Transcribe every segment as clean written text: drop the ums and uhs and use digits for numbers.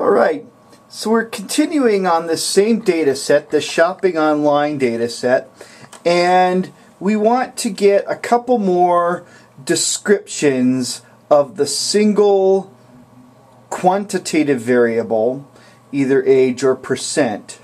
All right, so we're continuing on this same data set, the shopping online data set, and we want to get a couple more descriptions of the single quantitative variable, either age or percent.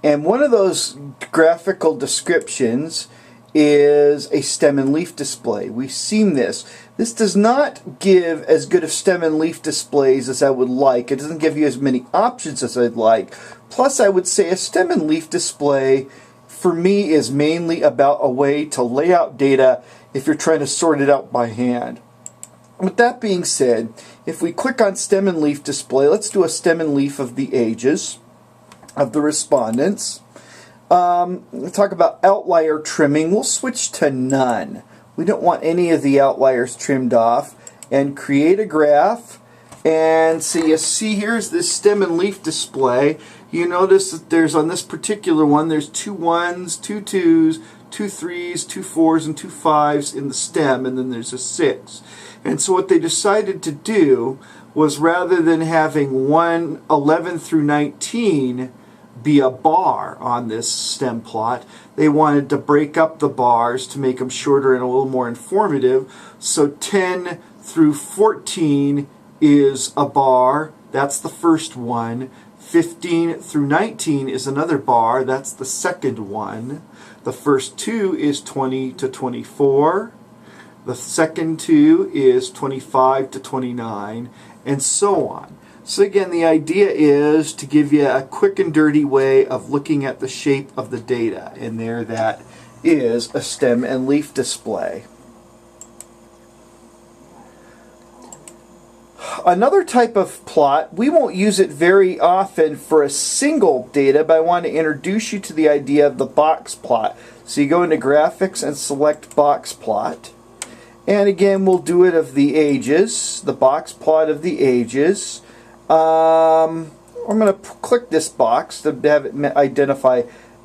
And one of those graphical descriptions is a stem and leaf display. We've seen this. This does not give as good of stem and leaf displays as I would like. It doesn't give you as many options as I'd like. Plus, I would say a stem and leaf display for me is mainly about a way to lay out data if you're trying to sort it out by hand. With that being said, if we click on stem and leaf display, let's do a stem and leaf of the ages of the respondents. We'll talk about outlier trimming. We'll switch to none. We don't want any of the outliers trimmed off. And create a graph. And so you see here's this stem and leaf display. You notice that there's, on this particular one, there's 2 1s, 2 2s, 2 3s, 2 4s, and 2 5s in the stem, and then there's a 6. And so what they decided to do was, rather than having 11 through 19 be a bar on this stem plot, they wanted to break up the bars to make them shorter and a little more informative. So 10 through 14 is a bar, that's the first one. 15 through 19 is another bar, that's the second one. The first 2 is 20 to 24. The second 2 is 25 to 29, and so on. So again, the idea is to give you a quick and dirty way of looking at the shape of the data. And there that is a stem and leaf display. Another type of plot, we won't use it very often for a single data, but I want to introduce you to the idea of the box plot. So you go into graphics and select box plot. And again, we'll do it of the ages, the box plot of the ages. I'm going to click this box to have it identify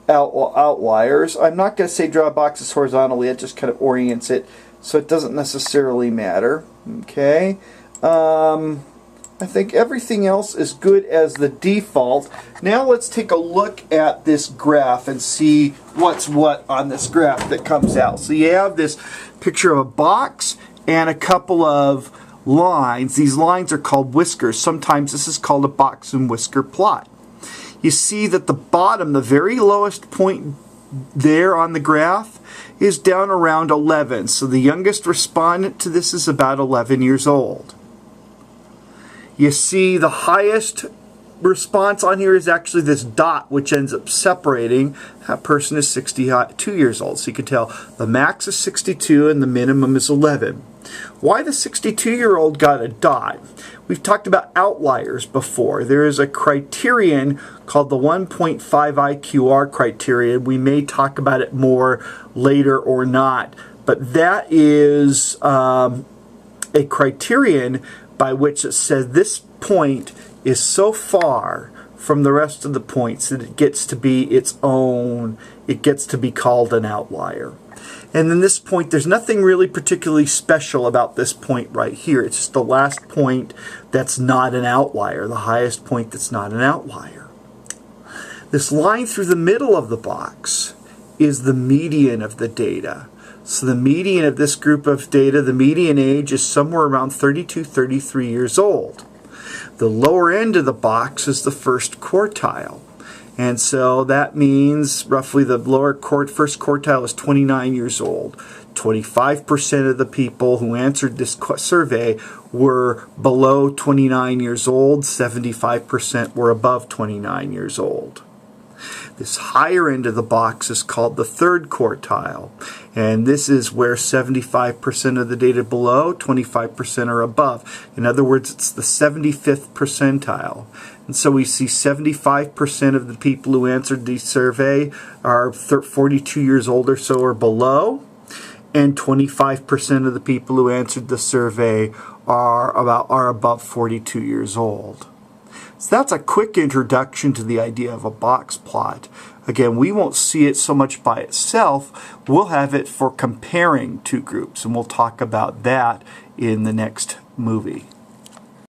outliers. I'm not going to say draw boxes horizontally, it just kind of orients it, so it doesn't necessarily matter. Okay. I think everything else is good as the default. Now let's take a look at this graph and see what's what on this graph that comes out. So you have this picture of a box and a couple of lines. These lines are called whiskers. Sometimes this is called a box and whisker plot. You see that the bottom, the very lowest point there on the graph, is down around 11. So the youngest respondent to this is about 11 years old. You see the highest response on here is actually this dot, which ends up separating. That person is 62 years old. So you can tell the max is 62 and the minimum is 11. Why the 62-year-old got a dot? We've talked about outliers before. There is a criterion called the 1.5 IQR criterion. We may talk about it more later or not, but that is a criterion by which it says this point is so far from the rest of the points that it gets to be its own, it gets to be called an outlier. And then this point, there's nothing really particularly special about this point right here. It's just the last point that's not an outlier, the highest point that's not an outlier. This line through the middle of the box is the median of the data. So the median of this group of data, the median age is somewhere around 32, 33 years old. The lower end of the box is the first quartile. And so that means roughly the first quartile is 29 years old. 25% of the people who answered this survey were below 29 years old. 75% were above 29 years old. This higher end of the box is called the third quartile. And this is where 75% of the data below, 25% are above. In other words, it's the 75th percentile. And so we see 75% of the people who answered the survey are 42 years old or so or below. And 25% of the people who answered the survey are above 42 years old. So that's a quick introduction to the idea of a box plot. Again, we won't see it so much by itself. We'll have it for comparing two groups, and we'll talk about that in the next movie.